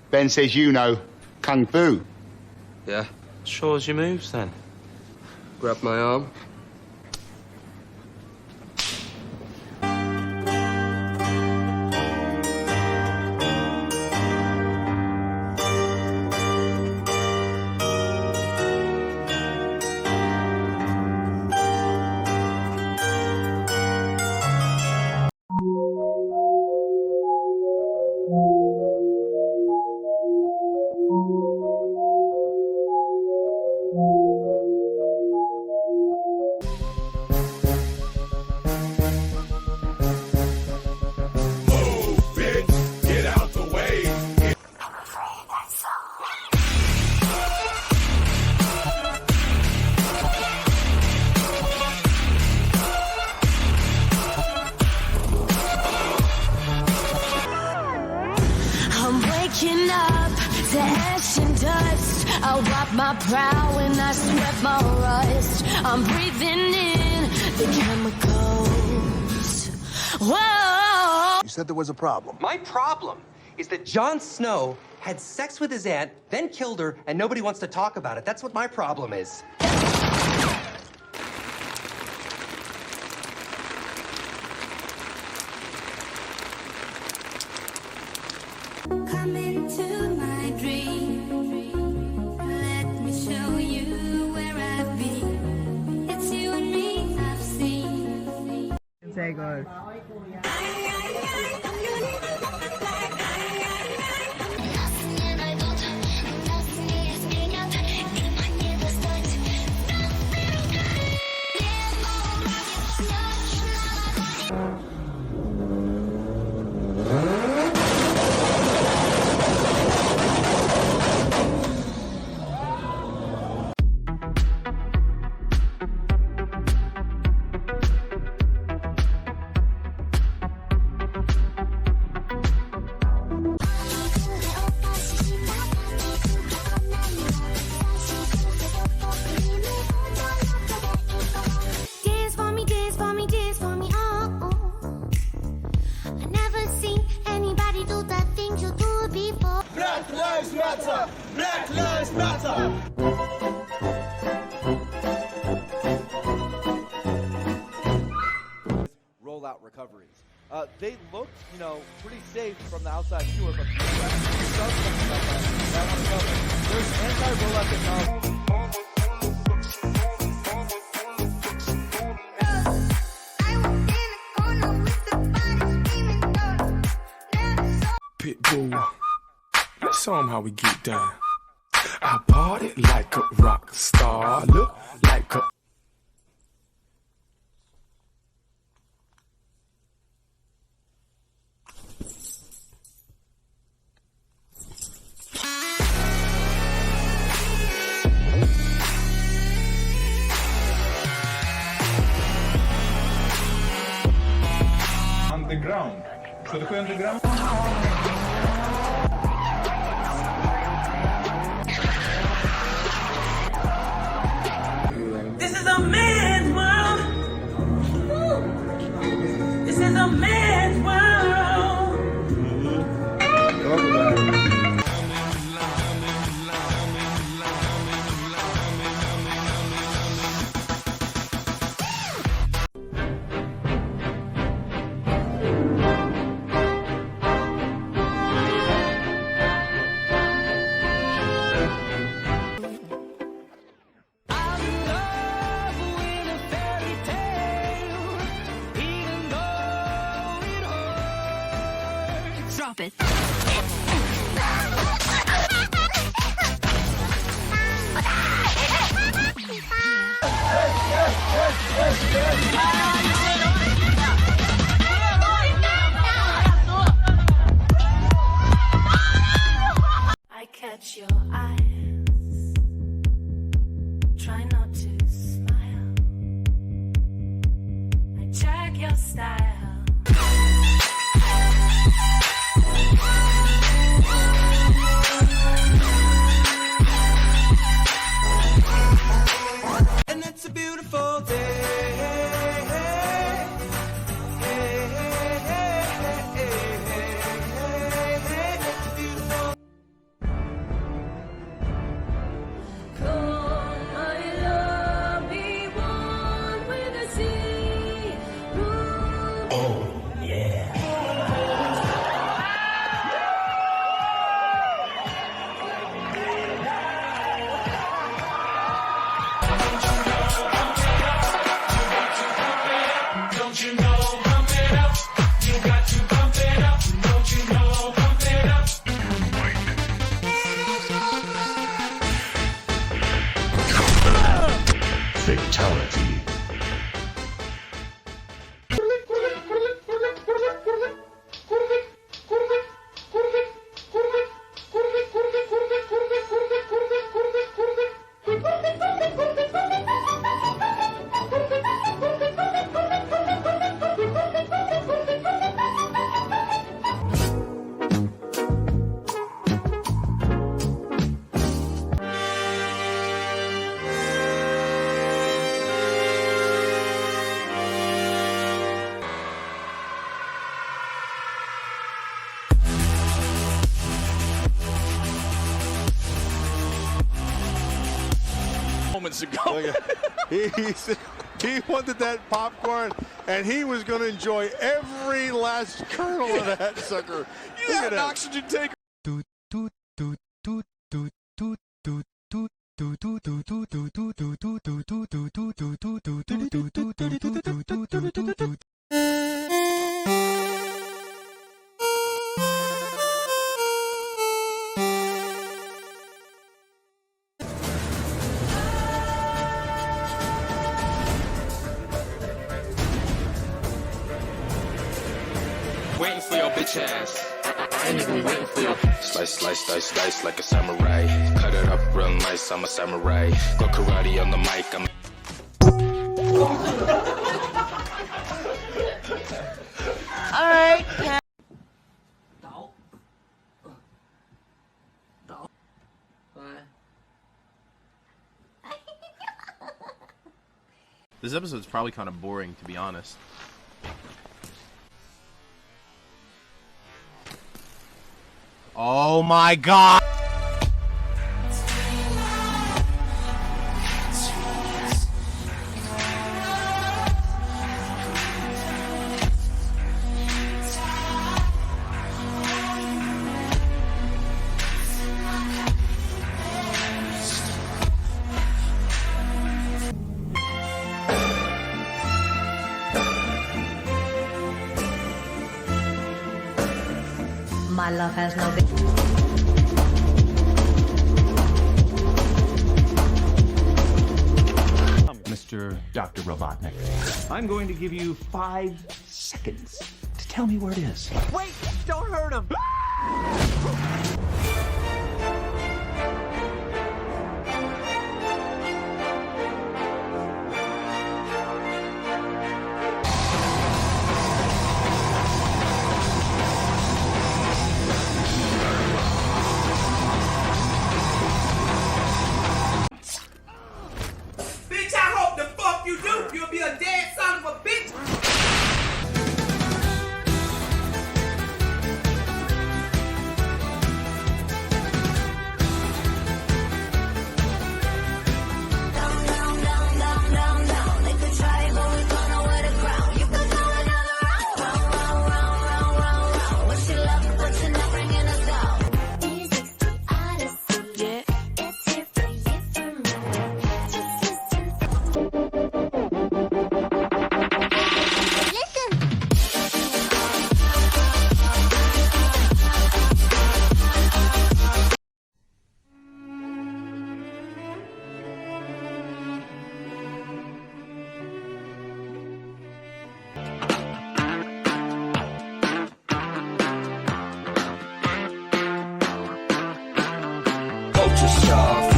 Ben says you know Kung Fu. Yeah. Sure as your moves, then. Grab my arm. Waking up to ash and dust, I wipe my brow and I sweat my rust. I'm breathing in the chemicals. Whoa! You said there was a problem. My problem is that Jon Snow had sex with his aunt, then killed her, and nobody wants to talk about it. That's what my problem is. Come into my dream. Let me show you where I've been. It's you and me I've seen. Say go. Black lives matter! Black lives matter! Rollout recoveries. They looked, pretty safe from the outside viewer, but there's anti-rollout technology. Pitbull, let's show 'em how we get down. I party like a rock star, look like a... Underground. Что такое underground? This is a man's world. This is a man's world. Drop it. I catch your eyes. Try not to smile. I check your style. And it's a beautiful day. It's beautiful. Fatality. Moments ago. He wanted that popcorn, and he was going to enjoy every last kernel of that sucker. You had an oxygen tank. Waiting for your bitch ass. I ain't even waiting for your slice, slice, dice, dice like a samurai. Cut it up real nice, I'm a samurai. Go karate on the mic, I'm Alright, This episode's probably kind of boring, to be honest. Oh my god! my love has no big. Mr. Dr. Robotnik. I'm going to give you 5 seconds to tell me where it is. Wait! Don't hurt him!